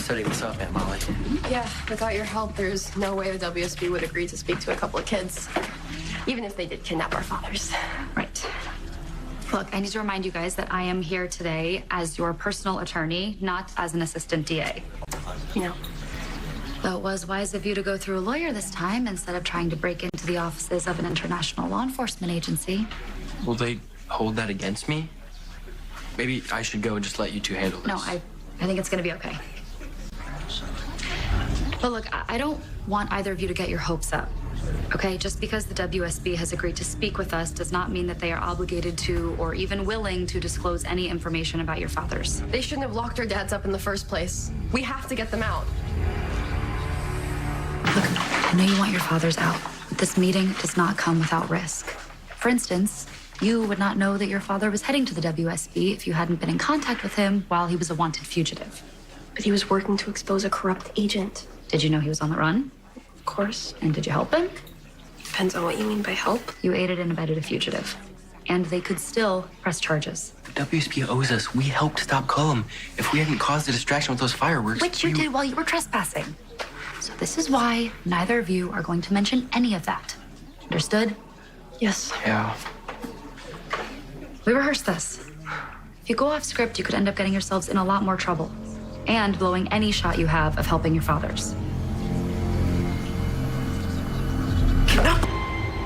setting this up, Aunt Molly. Yeah, without your help, there's no way the WSB would agree to speak to a couple of kids. Even if they did kidnap our fathers. Right. Look, I need to remind you guys that I am here today as your personal attorney, not as an assistant DA. You know. Though it was wise of you to go through a lawyer this time instead of trying to break into the offices of an international law enforcement agency. Will they hold that against me? Maybe I should go and just let you two handle this. No, I think it's going to be okay. But look, I don't want either of you to get your hopes up, okay? Just because the WSB has agreed to speak with us does not mean that they are obligated to or even willing to disclose any information about your fathers. They shouldn't have locked our dads up in the first place. We have to get them out. Look, I know you want your fathers out, but this meeting does not come without risk. For instance, you would not know that your father was heading to the WSB if you hadn't been in contact with him while he was a wanted fugitive. But he was working to expose a corrupt agent. Did you know he was on the run? Of course. And did you help him? Depends on what you mean by help. You aided and abetted a fugitive. And they could still press charges. The WSB owes us. We helped stop Cullum. If we hadn't caused a distraction with those fireworks... Which you did while you were trespassing. So this is why neither of you are going to mention any of that. Understood? Yes. Yeah. We rehearsed this. If you go off script, you could end up getting yourselves in a lot more trouble. And blowing any shot you have of helping your fathers.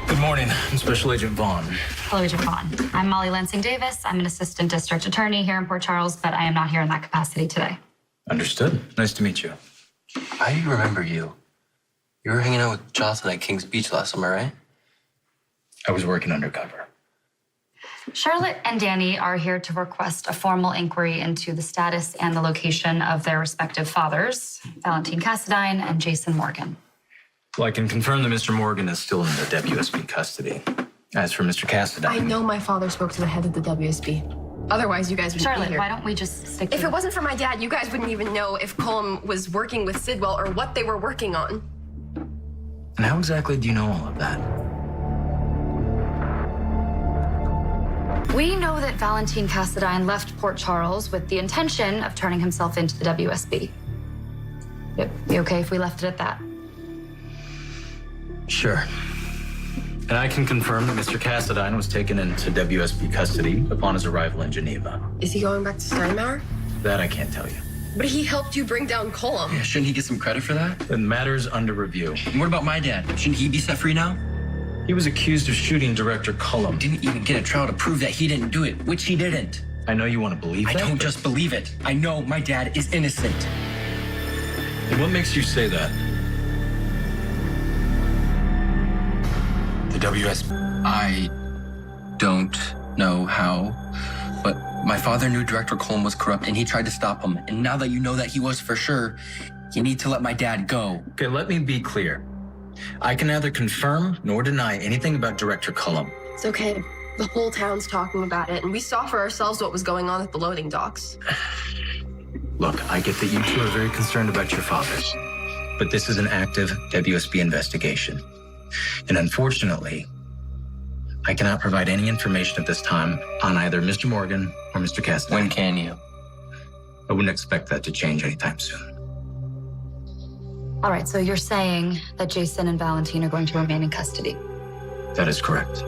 Good morning. I'm Special Agent Vaughn. Hello, Agent Vaughn. I'm Molly Lansing Davis. I'm an assistant district attorney here in Port Charles, but I am not here in that capacity today. Understood. Nice to meet you. I remember you. You were hanging out with Jocelyn at King's Beach last summer, right? I was working undercover. Charlotte and Danny are here to request a formal inquiry into the status and the location of their respective fathers, Valentine Cassadine and Jason Morgan. Well, I can confirm that Mr. Morgan is still in the WSB custody. As for Mr. Cassadine... I know my father spoke to the head of the WSB. Otherwise, you guys wouldn't Charlotte, be here. why don't we just stick to If it wasn't for my dad, you guys wouldn't even know if Cullum was working with Sidwell or what they were working on. And how exactly do you know all of that? We know that Valentine Cassadine left Port Charles with the intention of turning himself into the WSB. It'd be okay if we left it at that. Sure. And I can confirm that Mr. Cassadine was taken into WSB custody upon his arrival in Geneva. Is he going back to Steinmauer? That I can't tell you. But he helped you bring down Cullum. Yeah, shouldn't he get some credit for that? The matter's under review. And what about my dad? Shouldn't he be set free now? He was accused of shooting Director Cullum. Didn't even get a trial to prove that he didn't do it, which he didn't. I know you want to believe I that. don't just believe it. I know my dad is innocent. And what makes you say that? The WSB. I don't know how, but my father knew Director Cullum was corrupt and he tried to stop him. And now that you know that he was for sure, you need to let my dad go. Okay, let me be clear. I can neither confirm nor deny anything about Director Cullum. It's okay. The whole town's talking about it, and we saw for ourselves what was going on at the loading docks. Look, I get that you two are very concerned about your fathers, but this is an active WSB investigation. And unfortunately, I cannot provide any information at this time on either Mr. Morgan or Mr. Cassadine. When can you? I wouldn't expect that to change anytime soon. All right, so you're saying that Jason and Valentine are going to remain in custody? That is correct.